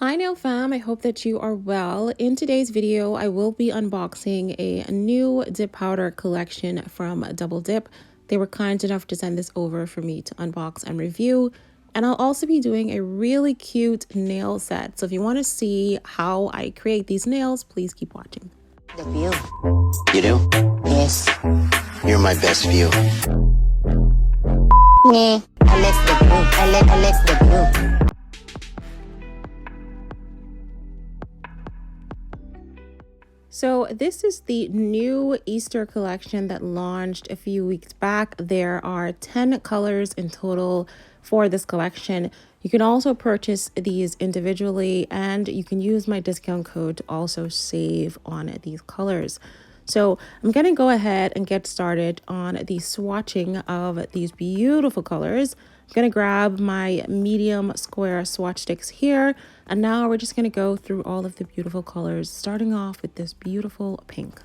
Hi nail fam, I hope that you are well. In today's video, I will be unboxing a new dip powder collection from Double Dip. They were kind enough to send this over for me to unbox and review. And I'll also be doing a really cute nail set. So if you want to see how I create these nails, please keep watching. The view. You do? Yes. You're my best view. Yeah. I like the view. I like the view. So this is the new Easter collection that launched a few weeks back. There are 10 colors in total for this collection. You can also purchase these individually, and you can use my discount code to also save on these colors. So I'm going to go ahead and get started on the swatching of these beautiful colors. I'm going to grab my medium square swatch sticks here, and now we're just going to go through all of the beautiful colors, starting off with this beautiful pink.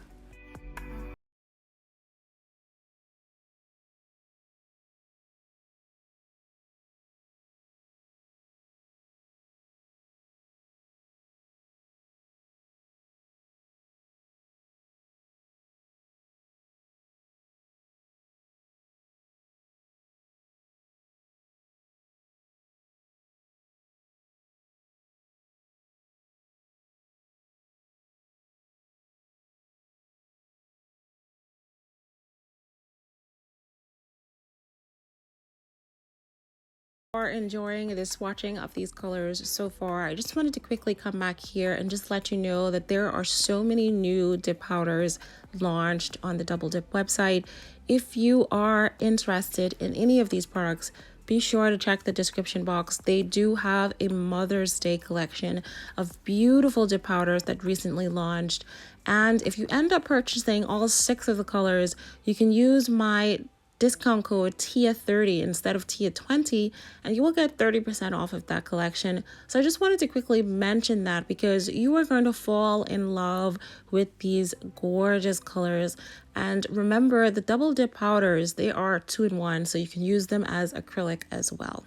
Are enjoying this swatching of these colors so far, I just wanted to quickly come back here and just let you know that there are so many new dip powders launched on the Double Dip website. If you are interested in any of these products, be sure to check the description box. They do have a Mother's Day collection of beautiful dip powders that recently launched, and if you end up purchasing all 6 of the colors, you can use my discount code TIA30 instead of TIA20, and you will get 30% off of that collection. So I just wanted to quickly mention that because you are going to fall in love with these gorgeous colors. And remember, the Double Dip powders, they are 2-in-1, so you can use them as acrylic as well.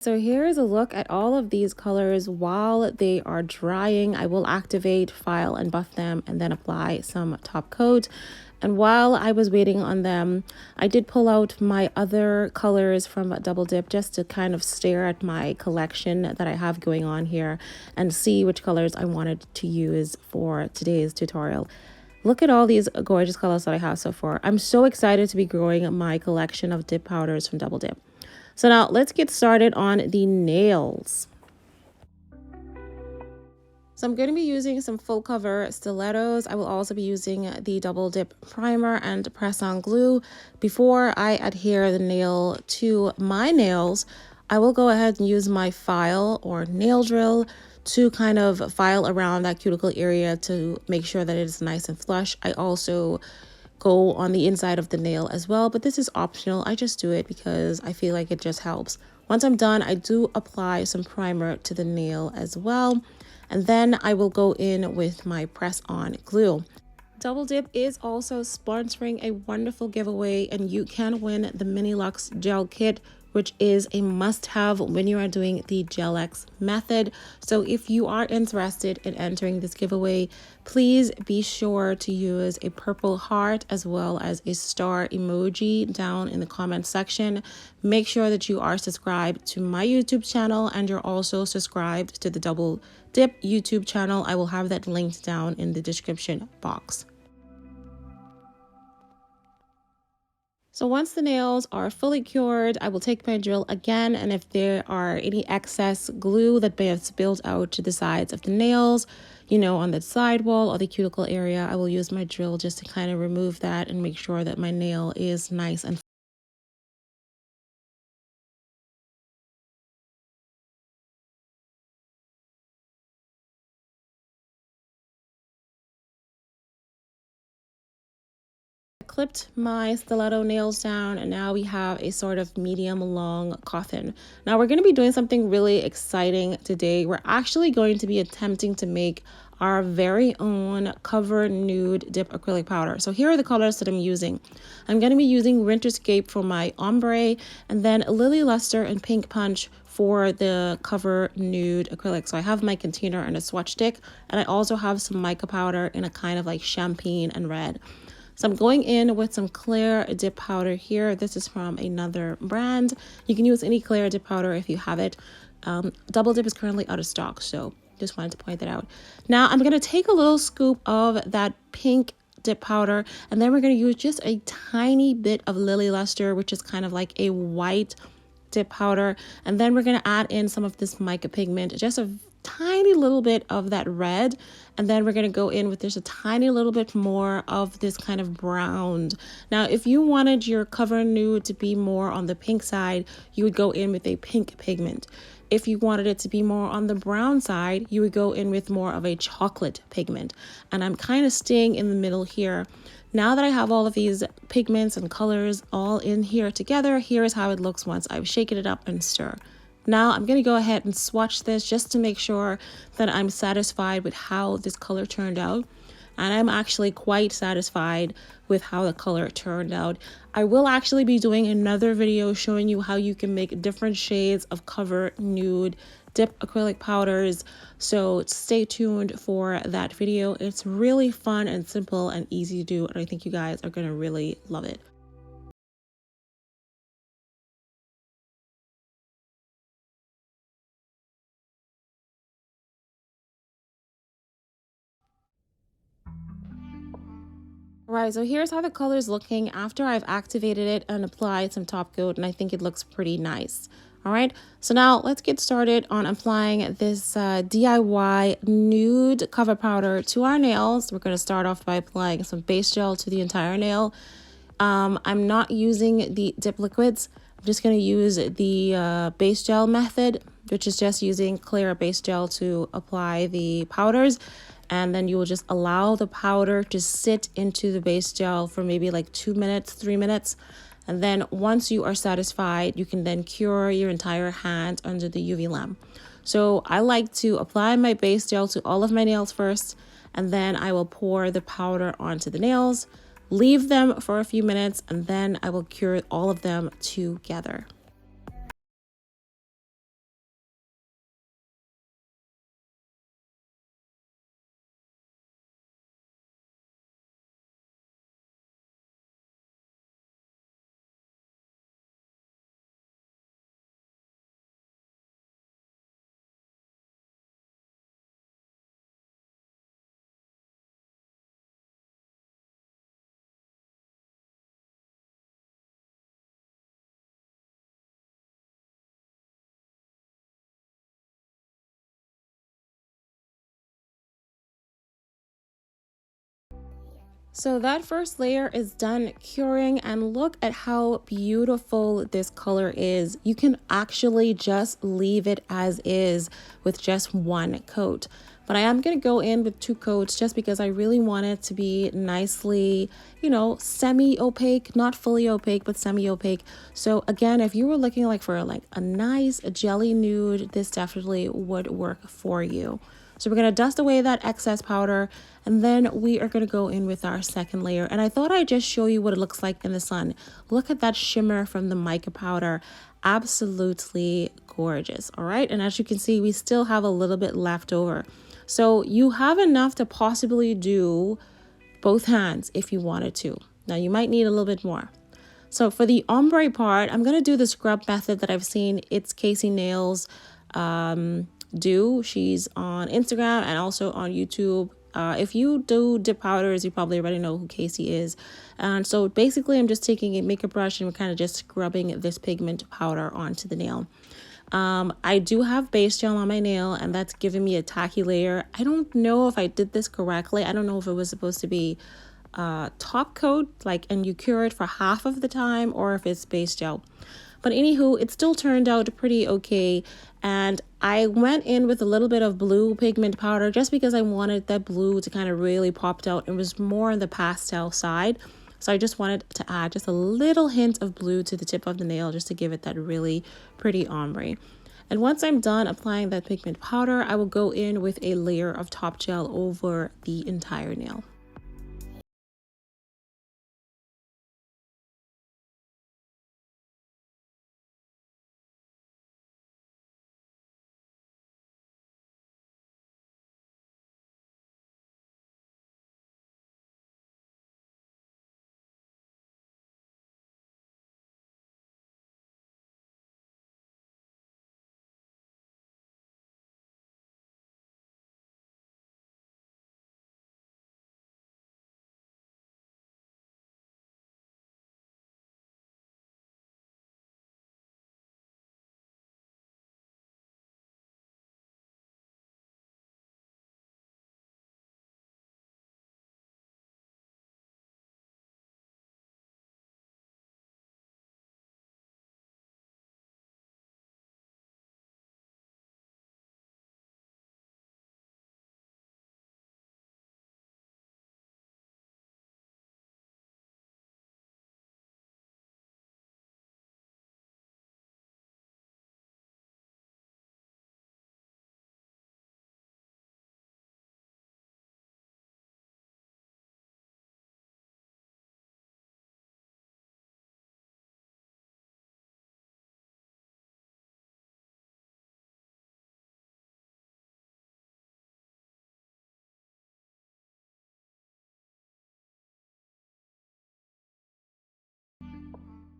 So here is a look at all of these colors while they are drying. I will activate, file, and buff them, and then apply some top coat. And while I was waiting on them, I did pull out my other colors from Double Dip just to kind of stare at my collection that I have going on here and see which colors I wanted to use for today's tutorial. Look at all these gorgeous colors that I have so far. I'm so excited to be growing my collection of dip powders from Double Dip. So now let's get started on the nails. So I'm going to be using some full cover stilettos. I will also be using the Double Dip primer and press on glue. Before I adhere the nail to my nails, I will go ahead and use my file or nail drill to kind of file around that cuticle area to make sure that it is nice and flush. I also go on the inside of the nail as well, but this is optional. I just do it because I feel like it just helps. Once I'm done, I do apply some primer to the nail as well, and then I will go in with my press on glue. Double Dip is also sponsoring a wonderful giveaway, and you can win the Mini Luxe Gel Kit, which is a must-have when you are doing the Gel X method. So if you are interested in entering this giveaway, please be sure to use a purple heart as well as a star emoji down in the comment section. Make sure that you are subscribed to my YouTube channel and you're also subscribed to the Double Dip YouTube channel. I will have that linked down in the description box. So once the nails are fully cured, I will take my drill again, and if there are any excess glue that may have spilled out to the sides of the nails, you know, on the sidewall or the cuticle area, I will use my drill just to kind of remove that and make sure that my nail is nice and clipped my stiletto nails down, and now we have a sort of medium long coffin. Now we're going to be doing something really exciting today. We're actually going to be attempting to make our very own cover nude dip acrylic powder. So here are the colors that I'm using. I'm going to be using Winterscape for my ombre, and then Lily Luster and Pink Punch for the cover nude acrylic. So I have my container and a swatch stick, and I also have some mica powder in a kind of like champagne and red. So I'm going in with some clear dip powder here. This is from another brand. You can use any clear dip powder if you have it. Double Dip is currently out of stock, so just wanted to point that out. Now I'm going to take a little scoop of that pink dip powder, and then we're going to use just a tiny bit of Lily Luster, which is kind of like a white dip powder, and then we're going to add in some of this mica pigment, just a tiny little bit of that red, and then we're going to go in with just a tiny little bit more of this kind of brown. Now if you wanted your cover nude to be more on the pink side, you would go in with a pink pigment. If you wanted it to be more on the brown side, you would go in with more of a chocolate pigment, and I'm kind of staying in the middle here. Now that I have all of these pigments and colors all in here together, here is how it looks once I've shaken it up and stir. Now I'm going to go ahead and swatch this just to make sure that I'm satisfied with how this color turned out. And I'm actually quite satisfied with how the color turned out. I will actually be doing another video showing you how you can make different shades of cover nude dip acrylic powders. So stay tuned for that video. It's really fun and simple and easy to do, and I think you guys are going to really love it. Right, so here's how the color is looking after I've activated it and applied some top coat, and I think it looks pretty nice. All right, so now let's get started on applying this DIY nude cover powder to our nails. We're going to start off by applying some base gel to the entire nail. I'm not using the dip liquids. I'm just going to use the base gel method, which is just using clear base gel to apply the powders. And then you will just allow the powder to sit into the base gel for maybe like 2 minutes, 3 minutes. And then once you are satisfied, you can then cure your entire hand under the UV lamp. So I like to apply my base gel to all of my nails first, and then I will pour the powder onto the nails, leave them for a few minutes, and then I will cure all of them together. So that first layer is done curing, and look at how beautiful this color is. You can actually just leave it as is with just one coat. But I am going to go in with 2 coats just because I really want it to be nicely, you know, semi-opaque, not fully opaque, but semi-opaque. So again, if you were looking like for like a nice jelly nude, this definitely would work for you. So we're going to dust away that excess powder, and then we are going to go in with our second layer. And I thought I'd just show you what it looks like in the sun. Look at that shimmer from the mica powder. Absolutely gorgeous. All right. And as you can see, we still have a little bit left over. So you have enough to possibly do both hands if you wanted to. Now you might need a little bit more. So for the ombre part, I'm going to do the scrub method that I've seen It's Casey Nails do. She's on Instagram and also on YouTube. If you do dip powders, you probably already know who Casey is. And so basically I'm just taking a makeup brush and we're kind of just scrubbing this pigment powder onto the nail. I do have base gel on my nail, and that's giving me a tacky layer. I don't know if I did this correctly. I don't know if it was supposed to be top coat, like, and you cure it for half of the time, or if it's base gel. But anywho, it still turned out pretty okay. And I went in with a little bit of blue pigment powder just because I wanted that blue to kind of really pop out. It was more on the pastel side. So I just wanted to add just a little hint of blue to the tip of the nail just to give it that really pretty ombre. And once I'm done applying that pigment powder, I will go in with a layer of top gel over the entire nail.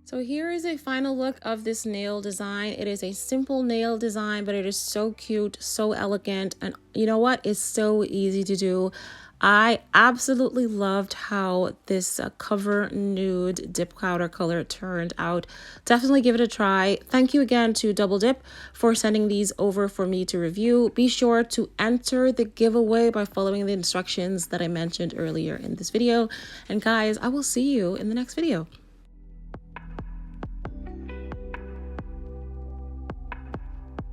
So here is a final look of this nail design. It is a simple nail design, but it is so cute, so elegant, and you know what? It's so easy to do. I absolutely loved how this cover nude dip powder color turned out. Definitely give it a try. Thank you again to Double Dip for sending these over for me to review. Be sure to enter the giveaway by following the instructions that I mentioned earlier in this video. And guys, I will see you in the next video.